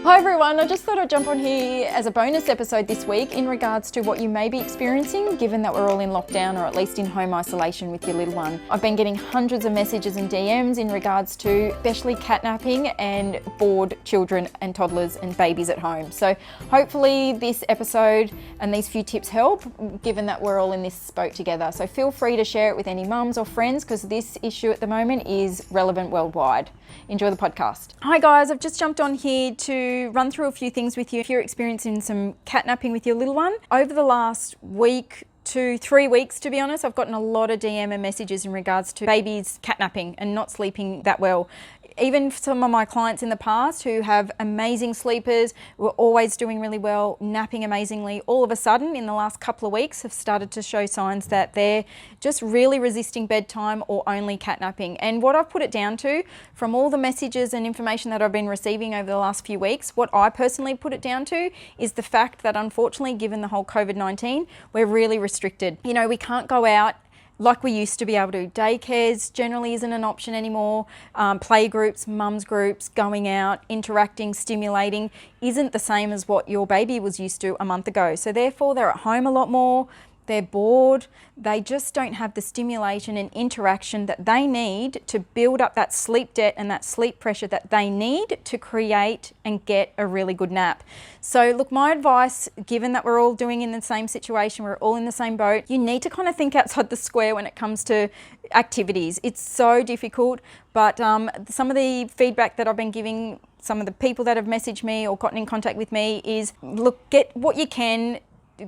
Hi everyone, I just thought I'd jump on here as a bonus episode this week in regards to what you may be experiencing given that we're all in lockdown or at least in home isolation with your little one. I've been getting hundreds of messages and DMs in regards to especially catnapping and bored children and toddlers and babies at home. So hopefully this episode and these few tips help given that we're all in this boat together. So feel free to share it with any mums or friends because this issue at the moment is relevant worldwide. Enjoy the podcast. Hi guys, I've just jumped on here to run through a few things with you if you're experiencing some catnapping with your little one. Over the last week to 3 weeks, to be honest, I've gotten a lot of DM and messages in regards to babies catnapping and not sleeping that well. Even some of my clients in the past who have amazing sleepers, were always doing really well, napping amazingly, all of a sudden in the last couple of weeks have started to show signs that they're just really resisting bedtime or only catnapping. And what I've put it down to, from all the messages and information that I've been receiving over the last few weeks, what I personally put it down to is the fact that unfortunately, given the whole COVID-19, we're really restricted. You know, we can't go out like we used to be able to. Daycares generally isn't an option anymore. Play groups, mums groups, going out, interacting, stimulating isn't the same as what your baby was used to a month ago. So therefore they're at home a lot more. They're bored. They just don't have the stimulation and interaction that they need to build up that sleep debt and that sleep pressure that they need to create and get a really good nap. So look, my advice, given that we're all doing in the same situation, we're all in the same boat, you need to kind of think outside the square when it comes to activities. It's so difficult, but some of the feedback that I've been giving some of the people that have messaged me or gotten in contact with me is, look, get what you can.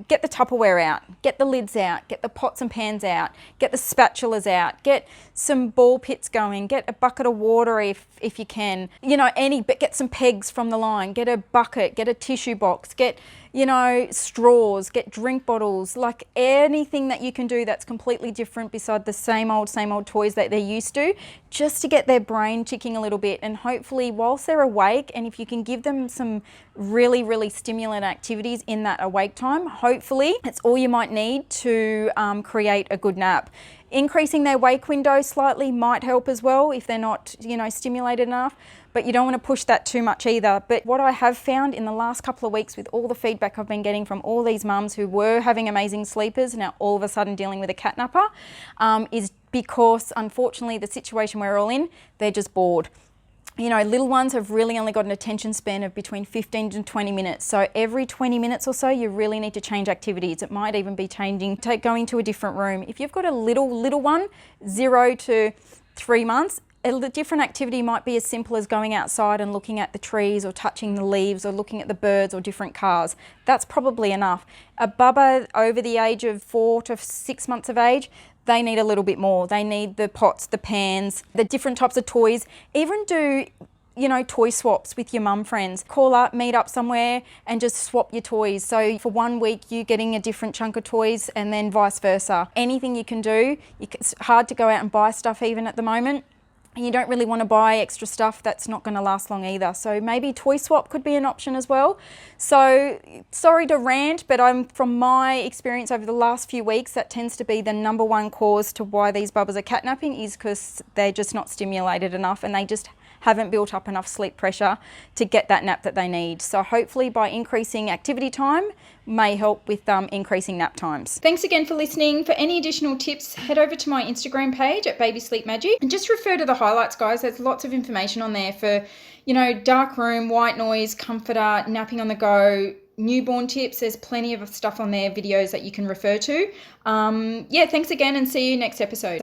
Get the Tupperware out, get the lids out, get the pots and pans out, get the spatulas out, get some ball pits going, get a bucket of water if you can, you know, but get some pegs from the line, get a bucket, get a tissue box, get, you know, straws, get drink bottles, like anything that you can do that's completely different beside the same old toys that they're used to, just to get their brain ticking a little bit. And hopefully whilst they're awake, and if you can give them some really, really stimulant activities in that awake time, hopefully it's all you might need to create a good nap. Increasing their wake window slightly might help as well if they're not, you know, stimulated enough, but you don't want to push that too much either. But what I have found in the last couple of weeks with all the feedback I've been getting from all these mums who were having amazing sleepers, now all of a sudden dealing with a catnapper, is because unfortunately the situation we're all in, they're just bored. You know, little ones have really only got an attention span of between 15 to 20 minutes. So every 20 minutes or so, you really need to change activities. It might even be going to a different room. If you've got a little one, 0 to 3 months, a different activity might be as simple as going outside and looking at the trees or touching the leaves or looking at the birds or different cars. That's probably enough. A bubba over the age of 4 to 6 months of age, they need a little bit more. They need the pots, the pans, the different types of toys. Even do, you know, toy swaps with your mum friends. Call up, meet up somewhere and just swap your toys. So for 1 week, you getting a different chunk of toys and then vice versa. Anything you can do. It's hard to go out and buy stuff even at the moment. And you don't really want to buy extra stuff that's not going to last long either. So maybe toy swap could be an option as well. So sorry to rant, but from my experience over the last few weeks, that tends to be the number one cause to why these bubbas are catnapping is because they're just not stimulated enough and they just haven't built up enough sleep pressure to get that nap that they need. So hopefully by increasing activity time may help with increasing nap times. Thanks again for listening. For any additional tips, head over to my Instagram page at Baby Sleep Magic and just refer to the highlights, guys. There's lots of information on there for, you know, dark room, white noise, comforter, napping on the go, newborn tips. There's plenty of stuff on there, videos that you can refer to. Yeah, thanks again and see you next episode.